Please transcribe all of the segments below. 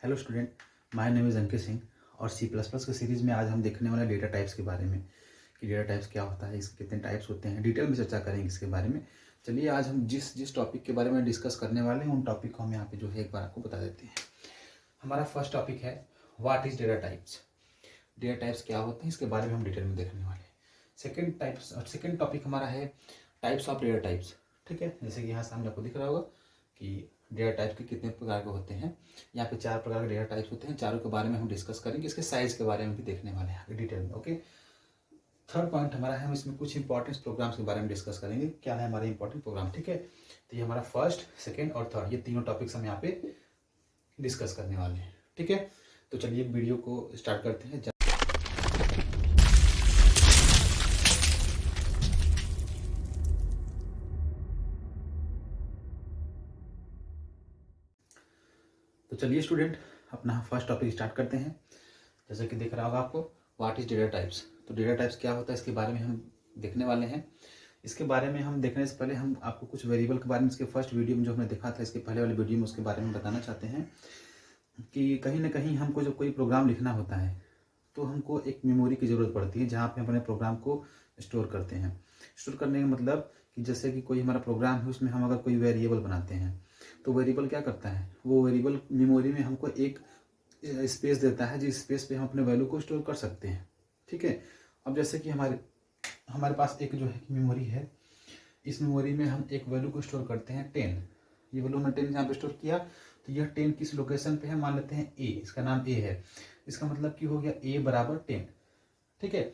Hello student, my name is Ankit Singh और C plus plus के सीरीज़ में आज हम देखने वाले डेटा टाइप्स के बारे में कि डेटा टाइप्स क्या होता है, इसके कितने टाइप्स होते हैं, डिटेल में चर्चा करेंगे इसके बारे में। चलिए आज हम जिस टॉपिक के बारे में डिस्कस करने वाले हैं उन टॉपिक को हम यहाँ पे जो है एक बार आपको बता देते हैं। हमारा फर्स्ट टॉपिक है what is data types. Data types क्या होते हैं इसके बारे में हम डिटेल में देखने वाले हैं। सेकेंड टॉपिक हमारा है टाइप्स ऑफ डेटा टाइप्स। ठीक है, जैसे कि यहाँ सामने आपको दिख रहा होगा कि डेटा टाइप के कितने प्रकार के होते हैं। यहाँ पे 4 प्रकार के डेटा टाइप्स होते हैं, चारों के बारे में हम डिस्कस करेंगे, इसके साइज के बारे में भी देखने वाले हैं आगे डिटेल में। ओके, थर्ड पॉइंट हमारा है, हम इसमें कुछ इंपॉर्टेंट प्रोग्राम्स के बारे में डिस्कस करेंगे, क्या है हमारे इंपॉर्टेंट प्रोग्राम। ठीक है, तो ये हमारा फर्स्ट, सेकेंड और थर्ड, ये तीनों टॉपिक्स हम यहाँ पे डिस्कस करने वाले हैं। ठीक है, तो चलिए वीडियो को स्टार्ट करते हैं। तो चलिए स्टूडेंट अपना फर्स्ट टॉपिक स्टार्ट करते हैं। जैसे कि दिख रहा होगा आपको व्हाट इज डेटा टाइप्स। तो डेटा टाइप्स क्या होता है इसके बारे में हम देखने वाले हैं। इसके बारे में हम देखने से पहले हम आपको कुछ वेरिएबल के बारे में, इसके फर्स्ट वीडियो में जो हमने देखा था, इसके पहले वाले वीडियो में उसके बारे में बताना चाहते हैं कि कहीं ना कहीं हमको जब कोई प्रोग्राम लिखना होता है तो हमको एक मेमोरी की ज़रूरत पड़ती है जहाँ पे हम अपने प्रोग्राम को स्टोर करते हैं। स्टोर करने का मतलब कि जैसे कि कोई हमारा प्रोग्राम है, उसमें हम अगर कोई वेरिएबल बनाते हैं तो वेरिएबल क्या करता है, वो वेरिएबल मेमोरी में हमको एक स्पेस देता है जिस स्पेस पे हम अपने वैल्यू को स्टोर कर सकते हैं। ठीक है, अब जैसे कि हमारे पास एक जो है मेमोरी है, इस मेमोरी में हम एक वैल्यू को स्टोर करते हैं 10। ये वैल्यू हमने 10 यहाँ पे स्टोर किया, तो यह 10 किस लोकेशन पे है, मान लेते हैं ए, इसका नाम ए है। इसका मतलब कि हो गया ए बराबर 10। ठीक है,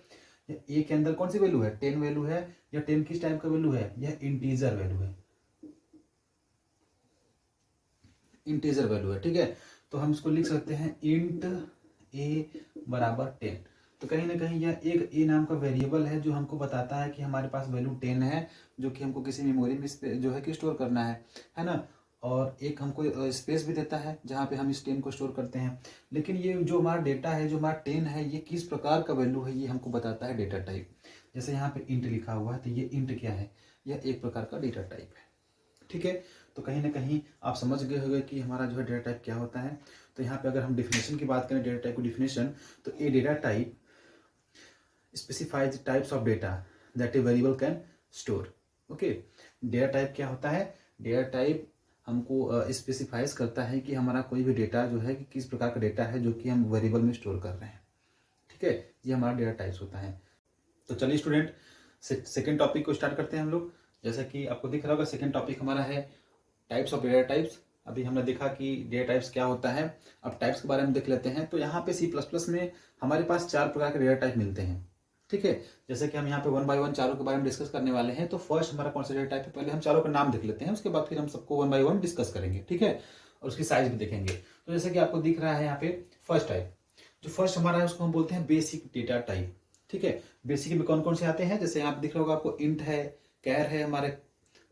ए के अंदर कौन सी वैल्यू है, 10 वैल्यू है। या 10 किस टाइप का वैल्यू है, यह इंटीजर वैल्यू है, इंटीजर वैल्यू है। ठीक है, तो हम इसको लिख सकते हैं इंट ए बराबर 10। तो कहीं ना कहीं यह एक ए नाम का वेरिएबल है जो हमको बताता है कि हमारे पास वैल्यू 10 है, जो कि हमको किसी मेमोरी में जो है कि स्टोर करना है ना। और एक हमको स्पेस भी देता है जहाँ पे हम इस 10 को स्टोर करते हैं। लेकिन ये जो हमारा डेटा है, जो हमारा 10 है, ये किस प्रकार का वैल्यू है, ये हमको बताता है डेटा टाइप। जैसे यहाँ पे इंट लिखा हुआ है, तो ये इंट क्या है, यह एक प्रकार का डेटा टाइप है। ठीक है, तो कहीं ना कहीं आप समझ गए होंगे कि हमारा जो है डेटा टाइप क्या होता है। तो यहाँ पे अगर हम डिफिनेशन की बात करें, डेटा टाइप की डिफिनेशन, तो a data type specifies types of data that a variable can store. Okay, data type क्या होता है, डेटा टाइप हमको स्पेसिफाइज करता है कि हमारा कोई भी डेटा जो है कि किस प्रकार का डेटा है जो कि हम वेरिएबल में स्टोर कर रहे हैं। ठीक है, ये हमारा डेटा टाइप्स होता है। तो चलिए स्टूडेंट सेकेंड टॉपिक को स्टार्ट करते हैं हम लोग। जैसा कि आपको दिख रहा होगा, सेकेंड टॉपिक हमारा है टाइप्स ऑफ डेटा टाइप्स। अभी हमने देखा कि डेटा टाइप्स क्या होता है, अब टाइप्स के बारे में देख लेते हैं। तो यहाँ पे सी प्लस प्लस में हमारे पास 4 प्रकार के डेटा टाइप मिलते हैं। ठीक है, जैसे कि हम यहाँ पे 1 बाय 1 चारों के बारे में डिस्कस करने वाले हैं। तो फर्स्ट हमारा कौन सा डेटा टाइप है, पहले हम चारों का नाम देख लेते हैं, उसके बाद फिर हम सबको 1 बाय 1 डिस्कस करेंगे। ठीक है, और उसकी साइज भी देखेंगे। तो जैसे कि आपको दिख रहा है यहाँ पे फर्स्ट टाइप, जो फर्स्ट हमारा है उसको हम बोलते हैं बेसिक डेटा टाइप। ठीक है, बेसिक में कौन कौन से आते हैं, जैसे यहाँ पे दिख रहा होगा आपको इंट है, कैर है हमारे,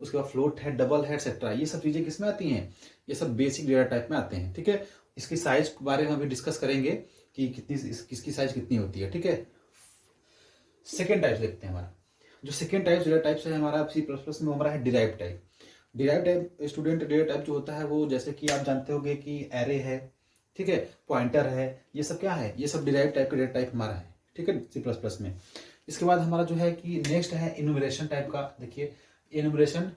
उसके बाद फ्लोट है, डबल है, एक्सेट्रा। ये सब चीजें किसमें आती हैं, ये सब बेसिक डेटा टाइप में आते हैं। ठीक है, इसकी साइज के बारे में अभी डिस्कस करेंगे कि किसकी साइज कितनी होती है। ठीक है, सेकेंड टाइप देखते हैं। हमारा जो सेकेंड टाइप डेटा टाइप्स है हमारा सी प्लस प्लस में, हमारा है derive type. Derive type student data type जो होता है वो, जैसे कि आप जानते होंगे कि एरे है, ठीक है, पॉइंटर है, ये सब क्या है, ये सब डिराइव टाइप का डेटा टाइप हमारा है। ठीक है, सी प्लस प्लस में। इसके बाद हमारा जो है कि नेक्स्ट है इन्यूमरेशन टाइप का। देखिए इन्यूमरेशन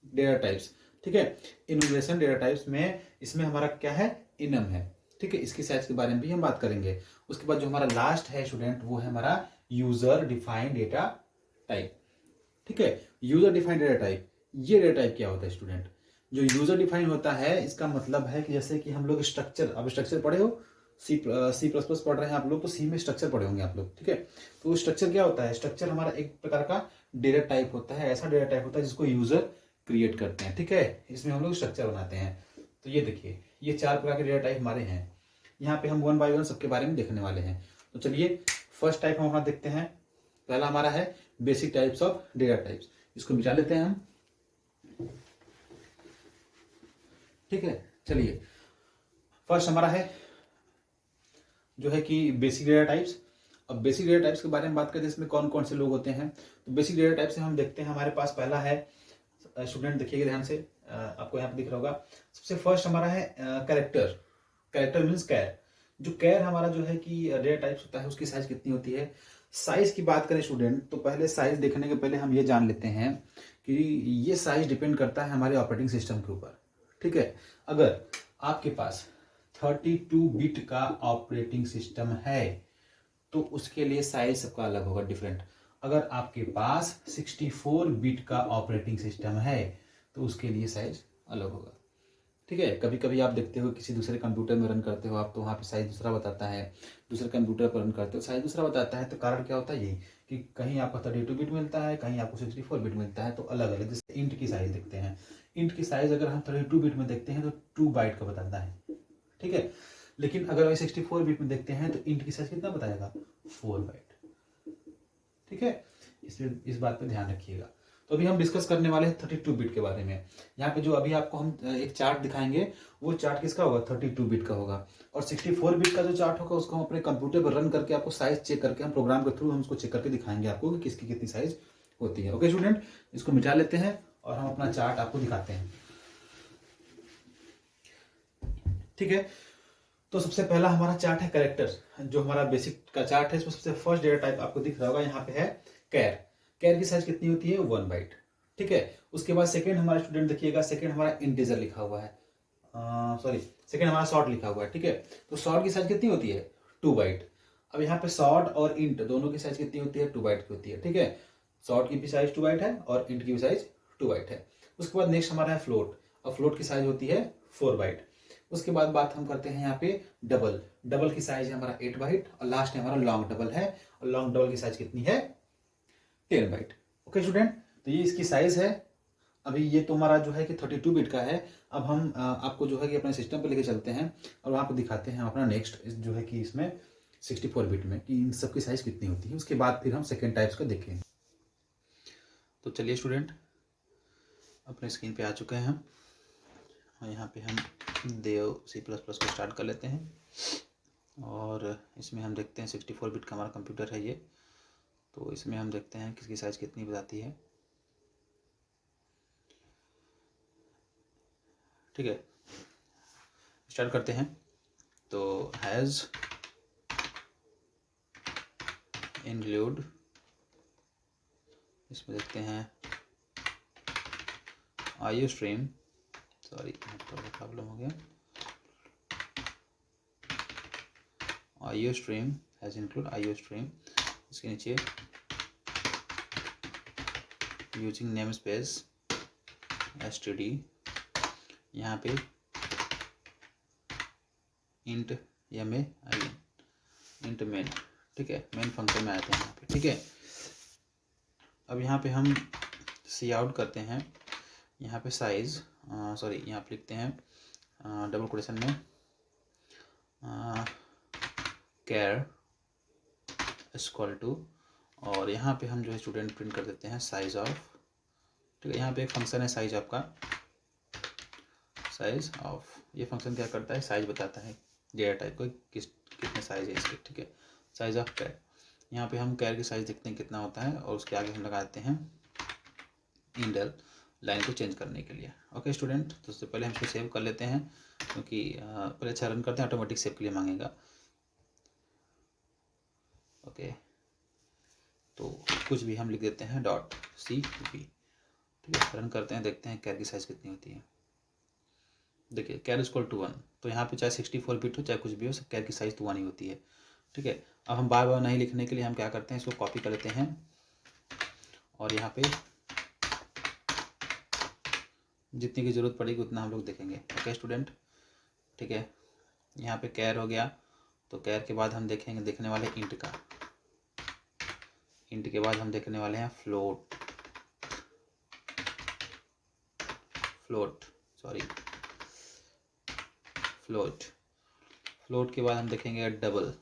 डेटा टाइप्स। ठीक है, इन्यूमरेशन डेटा टाइप्स में इसमें हमारा क्या है, इनम है। ठीक है, इसकी साइज के बारे में भी हम बात करेंगे। उसके बाद जो हमारा लास्ट है स्टूडेंट, वो है हमारा यूजर डिफाइंड डेटा टाइप। ठीक है, यूजर डिफाइंड डेटा टाइप, ये डेटा टाइप क्या होता है स्टूडेंट, जो यूजर डिफाइंड होता है, इसका मतलब है कि जैसे कि हम लोग स्ट्रक्चर, अब स्ट्रक्चर पढ़े हो, सी प्लस प्लस पढ़ रहे हैं आप लोग, तो सी में स्ट्रक्चर पढ़े होंगे आप लोग। ठीक है, तो स्ट्रक्चर क्या होता है, स्ट्रक्चर हमारा एक प्रकार का डेटा टाइप होता है, ऐसा डेटा टाइप होता है जिसको यूजर क्रिएट करते हैं। ठीक है, इसमें हम लोग स्ट्रक्चर बनाते हैं। तो ये देखिए, ये 4 प्रकार के डेटा टाइप हमारे हैं। यहाँ पे हम 1 बाय 1 सबके बारे में देखने वाले हैं। तो चलिए फर्स्ट टाइप हम अपना देखते हैं। पहला हमारा है basic types of data types, इसको मिटा लेते हैं हम। ठीक है, चलिए फर्स्ट हमारा है जो है कि बेसिक डेटा टाइप्स। अब बेसिक डेटा टाइप्स के बारे में बात करें, इसमें कौन कौन से लोग होते हैं। तो बेसिक डेटा टाइप से हम देखते हैं, हमारे पास पहला है, स्टूडेंट देखिएगा ध्यान से, आपको यहाँ पे दिख रहा होगा, सबसे फर्स्ट हमारा है कैरेक्टर। कैरेक्टर मीन्स कैर। जो कैर हमारा जो है कि डेटा टाइप्स होता है उसकी साइज कितनी होती है। साइज की बात करें स्टूडेंट, तो पहले साइज देखने के पहले हम ये जान लेते हैं कि ये साइज डिपेंड करता है हमारे ऑपरेटिंग सिस्टम के ऊपर। ठीक है, अगर आपके पास 32 बिट का ऑपरेटिंग सिस्टम है तो उसके लिए साइज सबका अलग होगा, डिफरेंट। अगर आपके पास 64 बिट का ऑपरेटिंग सिस्टम है तो उसके लिए साइज अलग होगा। ठीक है, कभी कभी आप देखते हो किसी दूसरे कंप्यूटर में रन करते हो आप, तो वहाँ पे साइज दूसरा बताता है, दूसरे कंप्यूटर पर रन करते हो साइज दूसरा बताता है। तो कारण क्या होता है यही कि कहीं आपको 32 बिट मिलता है, कहीं आपको 64 बिट मिलता है, तो अलग अलग। जैसे इंट की साइज देखते हैं, इंट की साइज अगर हम 32 बिट में देखते हैं तो 2 बाइट का बताता है। ठीक है, लेकिन अगर हम 64 बिट में देखते हैं तो इंट की साइज कितना बताएगा, 4 बाइट। ठीक है, इसमें इस बात पे ध्यान रखिएगा। तो अभी हम डिस्कस करने वाले हैं 32 बिट के बारे में। यहाँ पे जो अभी आपको हम एक चार्ट दिखाएंगे वो चार्ट किसका होगा, 32 बिट का होगा। और 64 बिट का जो चार्ट होगा उसको हम अपने कंप्यूटर पर रन करके आपको साइज चेक करके, हम प्रोग्राम के थ्रू हम उसको चेक करके दिखाएंगे आपको कि किसकी कितनी साइज होती है। ओके स्टूडेंट, इसको मिटा लेते हैं और हम अपना चार्ट आपको दिखाते हैं। ठीक है, तो सबसे पहला हमारा चार्ट है कैरेक्टर, जो हमारा बेसिक का चार्ट है। इसमें सबसे फर्स्ट डेटा टाइप आपको दिख रहा होगा, यहाँ पे है कैर। कैर की साइज कितनी होती है, 1 बाइट। ठीक है, उसके बाद सेकंड हमारा स्टूडेंट देखिएगा, सेकंड हमारा इंटीजर लिखा हुआ है, सॉरी सेकंड हमारा शॉर्ट लिखा हुआ है। ठीक है, तो शॉर्ट की साइज कितनी होती है, 2 बाइट। अब यहाँ पे शॉर्ट और इंट दोनों की साइज कितनी होती है, 2 बाइट की होती है। ठीक है, शॉर्ट की भी साइज 2 बाइट है और इंट की भी साइज 2 बाइट है। उसके बाद नेक्स्ट हमारा है फ्लोट, और फ्लोट की साइज होती है 4 बाइट। उसके बाद बात हम करते हैं यहाँ पे डबल। डबल की साइज है हमारा 8 बाइट और लास्ट है हमारा लॉन्ग डबल है, और लॉन्ग डबल की साइज कितनी है, 10 बाइट। ओके स्टूडेंट, तो ये इसकी साइज है। अभी ये तो हमारा जो है कि 32 बिट का है। अब हम आपको जो है कि अपने सिस्टम पे लेके चलते हैं और वहाँ पे दिखाते हैं अपना नेक्स्ट जो है कि इसमें 64 बिट में कि इन सब की साइज कितनी होती है। उसके बाद फिर हम सेकेंड टाइप्स का देखेंगे। तो चलिए स्टूडेंट, अपने स्क्रीन पे आ चुके हैं हम, और यहाँ पे हम देव C++ को स्टार्ट कर लेते हैं। और इसमें हम देखते हैं 64 बिट का हमारा कंप्यूटर है ये। तो इसमें हम देखते हैं किसकी साइज कितनी बताती है। ठीक है, स्टार्ट करते हैं। तो हैज़ इंक्लूड, इसमें देखते हैं IO स्ट्रीम, सॉरी थोड़ा प्रॉब्लम हो गया, IO stream has include IO stream. इसके नीचे यूजिंग नेम स्पेस std, यहाँ पे इंट इंट मेन। ठीक है, मेन फंक्शन में आते हैं यहाँ पे। ठीक है, अब यहाँ पे हम सी आउट करते हैं, यहाँ पे साइज, सॉरी यहाँ पे लिखते हैं डबल कोटेशन में कैर इक्वल टू, और यहाँ पे हम जो है स्टूडेंट प्रिंट कर देते हैं साइज ऑफ। ठीक है, यहाँ पे एक फंक्शन है साइज ऑफ का, साइज ऑफ। ये फंक्शन क्या करता है, साइज बताता है डेटा टाइप को कितने साइज है इसके। ठीक है, साइज ऑफ कैर। यहाँ पे हम कैर की साइज देखते हैं कितना होता है, और उसके आगे हम लगाते हैं इंडल लाइन को चेंज करने के लिए। ओके स्टूडेंट, तो उससे पहले हम इसको सेव कर लेते हैं, क्योंकि पहले अच्छा रन करते हैं, ऑटोमेटिक सेव के लिए मांगेगा। ओके, तो कुछ भी हम लिख देते हैं .cp। ठीक है, रन करते हैं, देखते हैं कैर की साइज कितनी होती है। देखिए कैर इक्वल टू 1, तो यहाँ पे चाहे 64 बिट हो चाहे कुछ भी हो, कैर की साइज तो 1 ही होती है। ठीक है, अब हम बार बार नहीं लिखने के लिए हम क्या करते हैं, इसको कॉपी कर लेते हैं और यहाँ पे जितनी की ज़रूरत पड़ेगी उतना हम लोग देखेंगे। ओके स्टूडेंट, ठीक है, यहाँ पे कैर हो गया। तो कैर के बाद हम देखने वाले इंट का, इंट के बाद हम देखने वाले हैं फ्लोट, फ्लोट के बाद हम देखेंगे डबल।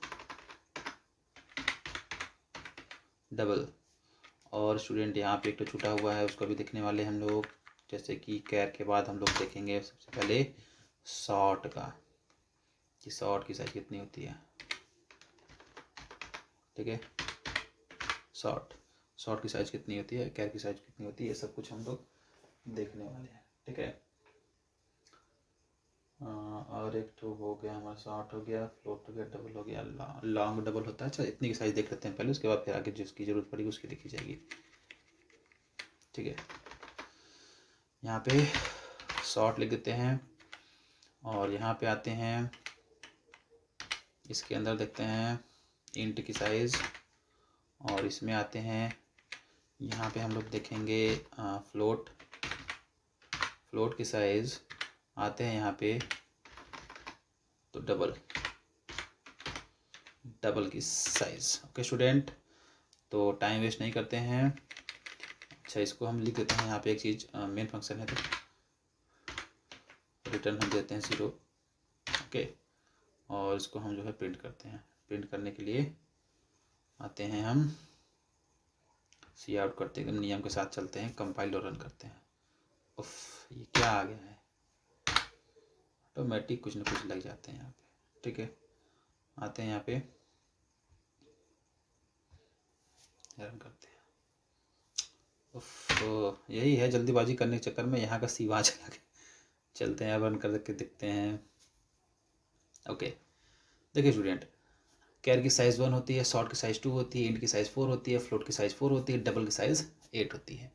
और स्टूडेंट यहाँ पे एक तो छूटा हुआ है, उसको भी देखने वाले हम लोग। जैसे कि कैर के बाद हम लोग देखेंगे सबसे पहले शॉर्ट का, कि शॉर्ट की साइज कितनी होती है। ठीक है, शॉर्ट की साइज कितनी होती है, कैर की साइज कितनी होती है, ये सब कुछ हम लोग देखने वाले हैं। ठीक है, और एक तो हो गया हमारा शॉर्ट हो गया, फ्लोट हो गया, डबल हो गया, लॉन्ग डबल होता है। अच्छा इतनी की साइज़ देख लेते हैं पहले, उसके बाद फिर आगे जिसकी ज़रूरत पड़ेगी उसकी लिखी जाएगी। ठीक है, यहाँ पे शॉर्ट लिख देते हैं और यहाँ पे आते हैं, इसके अंदर देखते हैं इंट की साइज़, और इसमें आते हैं, यहाँ पे हम लोग देखेंगे फ्लोट की साइज़, आते हैं यहाँ पे तो डबल की साइज़। ओके स्टूडेंट, तो टाइम वेस्ट नहीं करते हैं। अच्छा इसको हम लिख देते हैं यहाँ पे एक चीज़, मेन फंक्शन है तो रिटर्न हम देते हैं 0। ओके, और इसको हम जो है प्रिंट करते हैं। प्रिंट करने के लिए आते हैं हम, सी आउट करते हैं, एकदम नियम के साथ चलते हैं, कंपाइल और रन करते हैं। उफ, ये क्या आ गया है, ऑटोमेटिक कुछ ना कुछ लग जाते हैं यहाँ पे। ठीक है, आते हैं यहाँ पे, रन करते हैं। उफ, तो यही है, जल्दीबाजी करने के चक्कर में यहाँ का सी वहाँ चला गया। चलते हैं, रन करके देखते हैं। ओके देखिए स्टूडेंट, कैर की साइज़ 1 होती है, शॉर्ट की साइज़ 2 होती है, इंट की साइज़ 4 होती है, फ्लोट की साइज़ 4 होती है, डबल की साइज़ 8 होती है।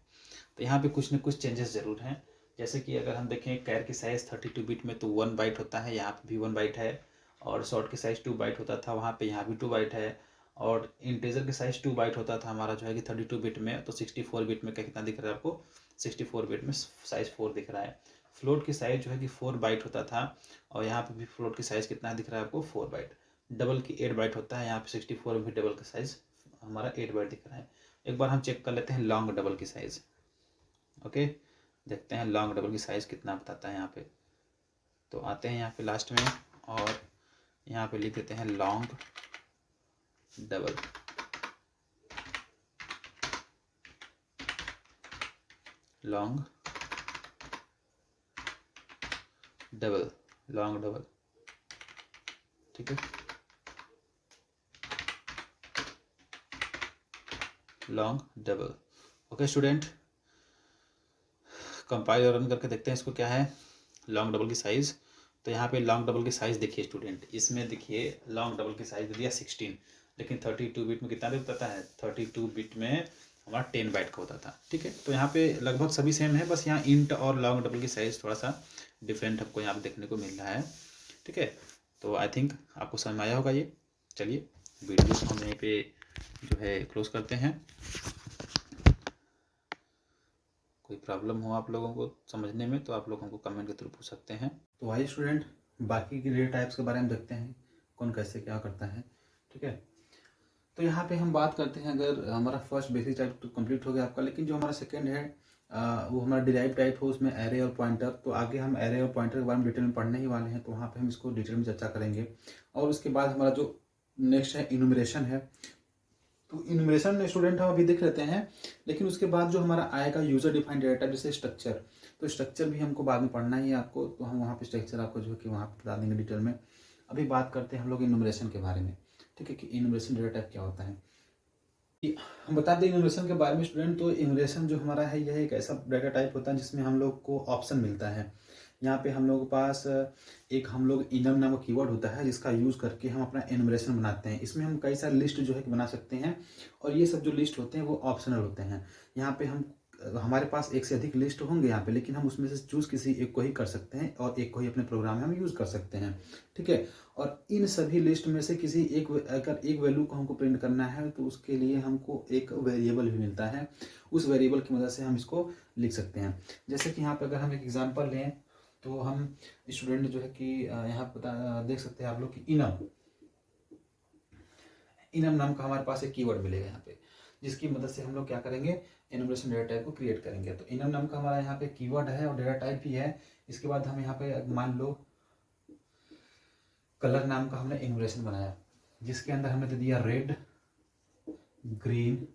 तो यहाँ पे कुछ न कुछ चेंजेस ज़रूर हैं। जैसे कि अगर हम देखें कैर की साइज़ 32 बिट में तो 1 बाइट होता है, यहाँ पे भी 1 बाइट है। और शॉर्ट की साइज़ 2 बाइट होता था, वहाँ पे यहाँ भी 2 बाइट है। और इंटीजर की साइज़ 2 बाइट होता था हमारा जो है कि 32 बिट में, तो 64 बिट में कितना दिख रहा है आपको, 64 बिट में साइज़ 4 दिख रहा है। फ्लोट की साइज़ जो है कि 4 बाइट होता था, और यहाँ पे भी फ्लोट की साइज़ कितना दिख रहा है आपको, 4 बाइट। डबल की 8 बाइट होता है, यहाँ पे 64 में भी डबल का साइज़ हमारा 8 बाइट दिख रहा है। एक बार हम चेक कर लेते हैं लॉन्ग डबल की साइज़। ओके, देखते हैं लॉन्ग डबल की साइज़ कितना बताता है यहाँ पे। तो आते हैं यहाँ पे लास्ट में, और यहाँ पे लिख देते हैं लॉन्ग डबल। लॉन्ग डबल, ठीक है, long double. Okay student, compile और रन करके देखते हैं इसको क्या है लॉन्ग डबल की साइज़। तो यहाँ पे लॉन्ग डबल की साइज़ देखिए स्टूडेंट, इसमें देखिए लॉन्ग डबल की साइज़ दिया 16, लेकिन 32 बिट में कितना बताता है, 32 बिट में हमारा 10 बाइट का होता था। ठीक है, तो यहाँ पे लगभग सभी सेम है, बस यहाँ इंट और लॉन्ग डबल की साइज़ थोड़ा सा डिफरेंट हमको यहाँ पे देखने को मिल रहा है। ठीक है, तो आई थिंक आपको समझ में आया होगा ये। चलिए वीडियो को हम यहीं पे जो है क्लोज करते हैं। कोई प्रॉब्लम हो आप लोगों को समझने में तो आप लोग हमको कमेंट के थ्रू पूछ सकते हैं। तो आइए स्टूडेंट, बाकी की डेटा टाइप्स के बारे में देखते हैं, कौन कैसे क्या करता है। ठीक है, तो यहाँ पे हम बात करते हैं, अगर हमारा फर्स्ट बेसिक टाइप तो कंप्लीट हो गया आपका, लेकिन जो हमारा सेकंड है वो हमारा डिराइव टाइप हो, उसमें एरे और पॉइंटर। तो आगे हम एरे और पॉइंटर के बारे में डिटेल में पढ़ने ही वाले हैं, तो वहाँ पे हम इसको डिटेल में चर्चा करेंगे। और उसके बाद हमारा जो नेक्स्ट है इनुमरेशन है। तो इनुमरेशन में स्टूडेंट हम अभी देख लेते हैं, लेकिन उसके बाद जो हमारा आएगा यूजर डिफाइंड डेटा टाइप, जैसे स्ट्रक्चर। तो स्ट्रक्चर भी हमको बाद में पढ़ना ही है आपको, तो हम वहाँ पे स्ट्रक्चर आपको जो है कि वहाँ पे बता देंगे डिटेल में। अभी बात करते हैं हम लोग इनुमरेशन के बारे में। ठीक है, कि इनुमरेशन डेटा टाइप क्या होता है। हम बता दें इनुमरेशन के बारे में स्टूडेंट, तो इनुमरेशन जो हमारा है यह एक ऐसा डेटा टाइप होता है जिसमें हम लोग को ऑप्शन मिलता है। यहाँ पे हम लोग के पास एक हम लोग इनम नामक कीवर्ड होता है, जिसका यूज़ करके हम अपना इनुमरेशन बनाते हैं। इसमें हम कई सारे लिस्ट जो है कि बना सकते हैं, और ये सब जो लिस्ट होते हैं वो ऑप्शनल होते हैं। यहाँ पे हम हमारे पास एक से अधिक लिस्ट होंगे यहाँ पे, लेकिन हम उसमें से चूज़ किसी एक को ही कर सकते हैं, और एक को ही अपने प्रोग्राम में हम यूज़ कर सकते हैं। ठीक है, और इन सभी लिस्ट में से किसी एक, अगर एक वैल्यू को हमको प्रिंट करना है तो उसके लिए हमको एक वेरिएबल भी मिलता है। उस वेरिएबल की मदद से हम इसको लिख सकते हैं। जैसे कि यहाँ पे अगर हम एक एग्जांपल लें, तो हम स्टूडेंट जो है कि यहाँ पता देख सकते हैं आप लोग कि इनम नाम का हमारे पास एक कीवर्ड मिलेगा यहाँ पे, जिसकी मदद से हम लोग क्या करेंगे, एनुमरेशन डेटा टाइप को क्रिएट करेंगे। तो इनम नाम का हमारा यहाँ पे कीवर्ड है और डेटा टाइप भी है। इसके बाद हम यहाँ पे मान लो कलर नाम का हमने एनुमरेशन बनाया, जिसके अंदर हमने दे दिया रेड, ग्रीन,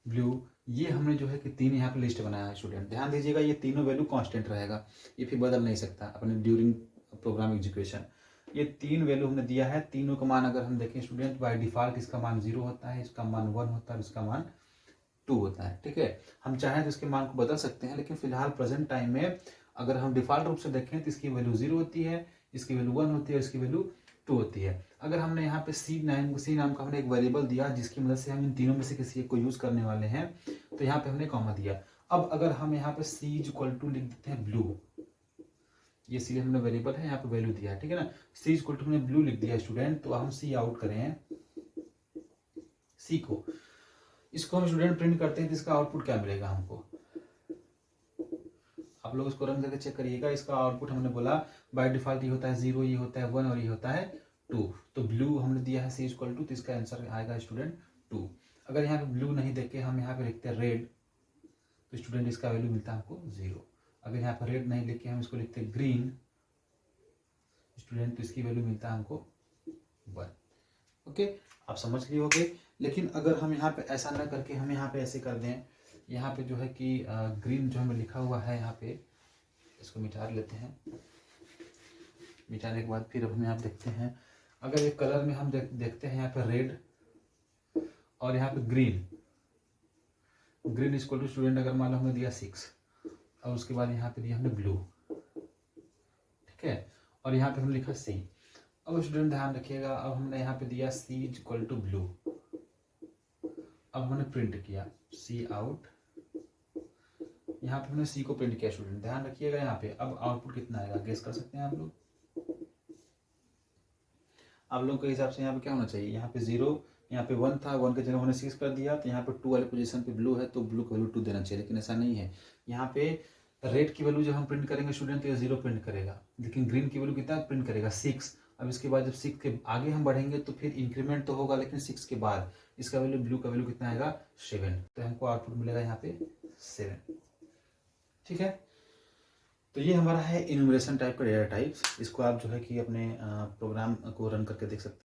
ब्लू, ये हमने जो है कि 3 यहाँ पे लिस्ट बनाया है स्टूडेंट। ध्यान दीजिएगा, ये तीनों वैल्यू कांस्टेंट रहेगा, ये फिर बदल नहीं सकता अपने ड्यूरिंग प्रोग्राम एग्जीक्यूशन। ये 3 वैल्यू हमने दिया है, तीनों का मान अगर हम देखें स्टूडेंट, बाय डिफॉल्ट इसका मान 0 होता है, इसका मान 1 होता है, इसका मान 2 होता है। ठीक है, हम चाहें तो इसके मान को बदल सकते हैं, लेकिन फिलहाल प्रेजेंट टाइम में अगर हम डिफॉल्ट रूप से देखें तो इसकी वैल्यू 0 होती है, इसकी वैल्यू 1 होती है, इसकी वैल्यू 2 होती है। अगर हमने यहाँ पे सी नाम का हमने एक वेरिएबल दिया जिसकी मदद से हम इन तीनों में से किसी एक को यूज करने वाले हैं, तो यहाँ पे हमने कॉमा दिया। अब अगर हम यहाँ पे सी इज इक्वल टू लिख देते हैं ब्लू, ये सी हमने वेरिएबल है, यहाँ पे वैल्यू दिया है, ठीक है ना। सी इज इक्वल टू हमने ब्लू लिख दिया स्टूडेंट, तो हम सी आउट करें सी को, इसको हम स्टूडेंट प्रिंट करते हैं तो इसका आउटपुट क्या मिलेगा हमको, आप लोग इसको रन करके चेक करिएगा। इसका आउटपुट हमने बोला बाय डिफॉल्ट ये होता है 0, ये होता है 1 और ये होता है 2। तो ब्लू हमने दिया है सी इक्वल टू, तो इसका आंसर आएगा स्टूडेंट 2। अगर यहाँ पे ब्लू नहीं देखे हम यहाँ पे लिखते हैं रेड, तो स्टूडेंट इसका वैल्यू मिलता है हमको 0। अगर यहाँ पर रेड नहीं लिखे हम इसको लिखते हैं ग्रीन स्टूडेंट, तो इसकी वैल्यू मिलता है हमको 1। ओके, आप समझ लिए होगे। लेकिन अगर हम यहाँ पे ऐसा ना करके हम यहाँ पे ऐसे कर दें, यहाँ पे जो है कि ग्रीन जो हमें लिखा हुआ है यहाँ पे, इसको मिटा लेते हैं। मिटाने के बाद फिर अब हम यहाँ देखते हैं, अगर एक कलर में हम देखते हैं यहाँ पे रेड और यहाँ पे ग्रीन इक्वल टू स्टूडेंट, अगर मान लो हमने दिया 6 और उसके बाद यहाँ पे दिया हमने ब्लू, ठीक है, और यहाँ पे हमने लिखा सी। अब स्टूडेंट ध्यान रखिएगा, अब हमने यहाँ पे दिया सी इक्वल टू ब्लू, अब हमने प्रिंट किया सी आउट, यहाँ पे हमने सी को प्रिंट किया स्टूडेंट, ध्यान रखिएगा यहाँ पे। अब आउटपुट कितना आएगा गेस कर सकते हैं आप लोग के हिसाब से यहाँ पे क्या होना चाहिए, यहाँ पे 0, यहाँ पे 1 था, 1 की जगह हमने 6 कर दिया, तो यहाँ पे 2 वाले पोजीशन पे ब्लू है तो ब्लू की वैल्यू 2 देना चाहिए, लेकिन ऐसा नहीं है। यहाँ पे रेड की वैल्यू जब हम प्रिंट करेंगे स्टूडेंट तो ये 0 प्रिंट करेगा, लेकिन ग्रीन की वैल्यू कितना प्रिंट करेगा 6। अब इसके बाद जब 6 के आगे हम बढ़ेंगे तो फिर इंक्रीमेंट तो होगा, लेकिन 6 के बाद इसका वैल्यू ब्लू का वैल्यू कितना आएगा 7, तो हमको आउटपुट मिलेगा यहाँ पे 7। ठीक है, तो ये हमारा है इन्यूमरेशन टाइप का डेटा टाइप्स। इसको आप जो है कि अपने प्रोग्राम को रन करके देख सकते हैं।